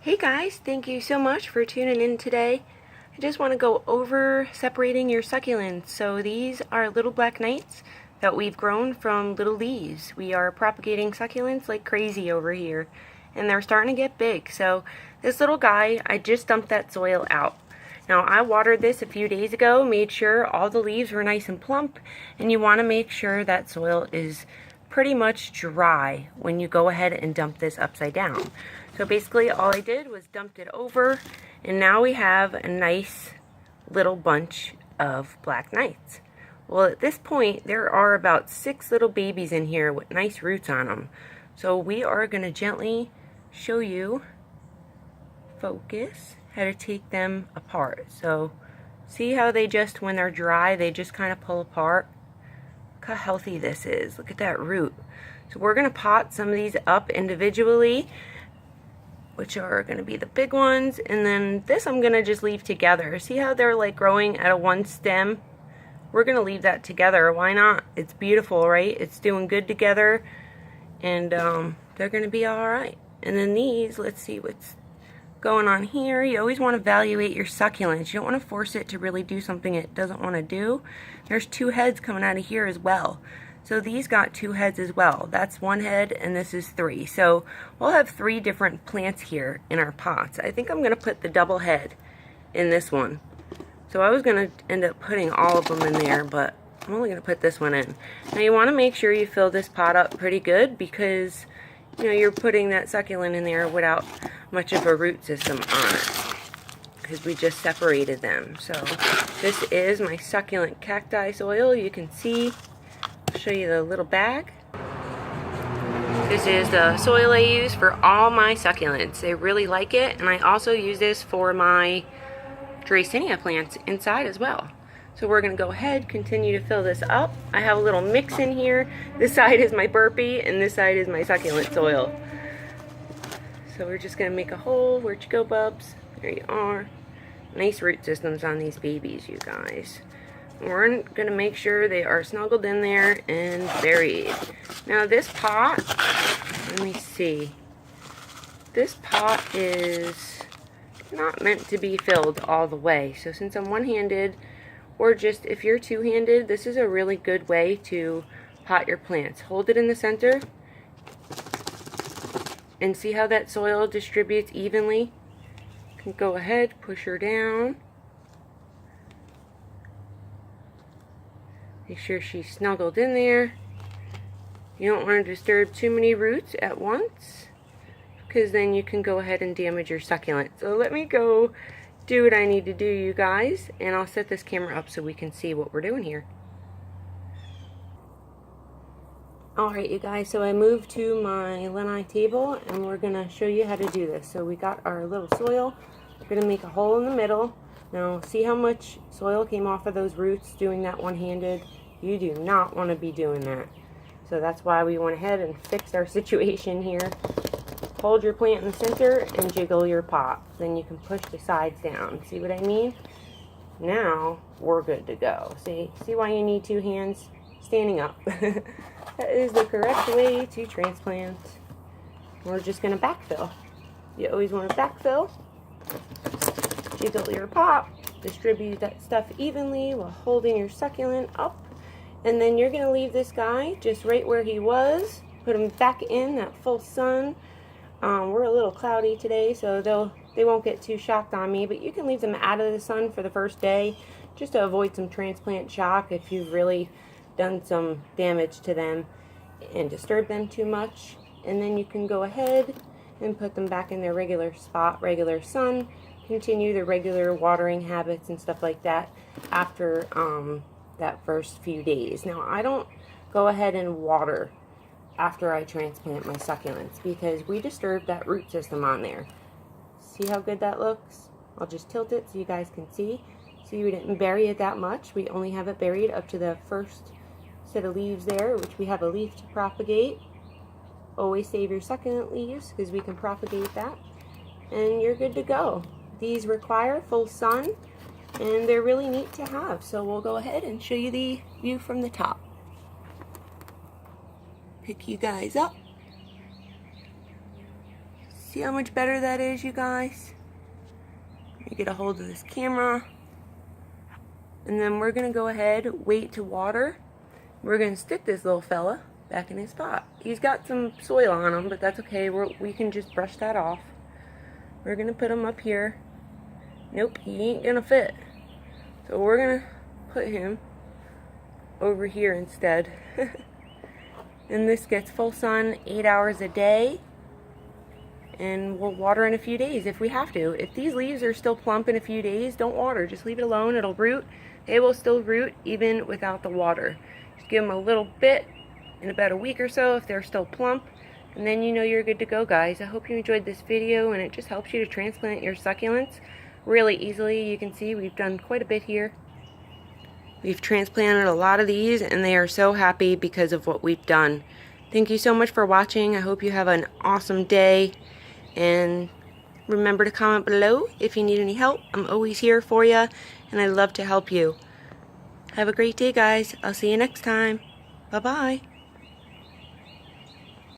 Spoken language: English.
Hey guys, thank you so much for tuning in today. I just want to go over separating your succulents. So these are little black knights that we've grown from little leaves. We are propagating succulents like crazy over here, and they're starting to get big. So this little guy, I just dumped that soil out. Now I watered this a few days ago, made sure all the leaves were nice and plump, and you want to make sure that soil is pretty much dry when you go ahead and dump this upside down. So basically all I did was dumped it over, and now we have a nice little bunch of black knights. Well, at this point there are about 6 little babies in here with nice roots on them. So we are going to gently show you, focus, how to take them apart. So see how they just, when they're dry, they just kind of pull apart. Look how healthy this is. Look at that root. So we're going to pot some of these up individually, which are going to be the big ones, and then this I'm going to just leave together. See how they're like growing at a one stem? We're going to leave that together. Why not? It's beautiful, right? It's doing good together, and they're going to be alright. And then these, let's see what's going on here. You always want to evaluate your succulents. You don't want to force it to really do something it doesn't want to do. There's 2 heads coming out of here as well. So these got 2 heads as well. That's 1 head and this is 3. So we'll have 3 different plants here in our pots. I think I'm going to put the double head in this one. So I was going to end up putting all of them in there, but I'm only going to put this one in. Now you want to make sure you fill this pot up pretty good, because you know you're putting that succulent in there without much of a root system on it, because we just separated them. So this is my succulent cacti soil. You can see, I'll show you the little bag. This is the soil I use for all my succulents. They really like it, and I also use this for my Dracaena plants inside as well. So we're going to go ahead, continue to fill this up. I have a little mix in here. This side is my burpee, and this side is my succulent soil. So we're just going to make a hole. Where'd you go, bubs? There you are. Nice root systems on these babies, you guys. We're going to make sure they are snuggled in there and buried. Now this pot, let me see. This pot is not meant to be filled all the way. So since I'm one-handed, or just if you're two-handed, this is a really good way to pot your plants. Hold it in the center and see how that soil distributes evenly. You can go ahead, push her down. Make sure she's snuggled in there. You don't want to disturb too many roots at once, because then you can go ahead and damage your succulent. So let me go do what I need to do, you guys, and I'll set this camera up so we can see what we're doing here. Alright, you guys, so I moved to my lanai table, and we're going to show you how to do this. So we got our little soil. We're going to make a hole in the middle. Now, see how much soil came off of those roots doing that one-handed? You do not want to be doing that. So that's why we went ahead and fixed our situation here. Hold your plant in the center and jiggle your pot. Then you can push the sides down. See what I mean? Now we're good to go. See why you need 2 hands standing up. That is the correct way to transplant. We're just going to backfill. You always want to backfill. Jiggle your pot. Distribute that stuff evenly while holding your succulent up. And then you're going to leave this guy just right where he was. Put him back in that full sun. We're a little cloudy today, so they won't get too shocked on me, but you can leave them out of the sun for the first day just to avoid some transplant shock if you've really done some damage to them and disturb them too much. And then you can go ahead and put them back in their regular spot, regular sun, continue the regular watering habits and stuff like that after that first few days. Now I don't go ahead and water after I transplant my succulents, because we disturbed that root system on there. See how good that looks? I'll just tilt it so you guys can see. See, we didn't bury it that much. We only have it buried up to the first set of leaves there, which we have a leaf to propagate. Always save your succulent leaves, because we can propagate that. And you're good to go. These require full sun, and they're really neat to have. So we'll go ahead and show you the view from the top. Pick you guys up. See how much better that is, you guys? Let me get a hold of this camera. And then we're going to go ahead, wait to water. We're going to stick this little fella back in his pot. He's got some soil on him, but that's okay. We can just brush that off. We're going to put him up here. Nope, he ain't going to fit. So we're going to put him over here instead. And this gets full sun 8 hours a day. And we'll water in a few days if we have to. If these leaves are still plump in a few days, don't water. Just leave it alone. It'll root. They will still root even without the water. Just give them a little bit in about a week or so if they're still plump. And then you know you're good to go, guys. I hope you enjoyed this video and it just helps you to transplant your succulents really easily. You can see we've done quite a bit here. We've transplanted a lot of these and they are so happy because of what we've done. Thank you so much for watching. I hope you have an awesome day. And remember to comment below if you need any help. I'm always here for you and I love to help you. Have a great day, guys. I'll see you next time. Bye-bye.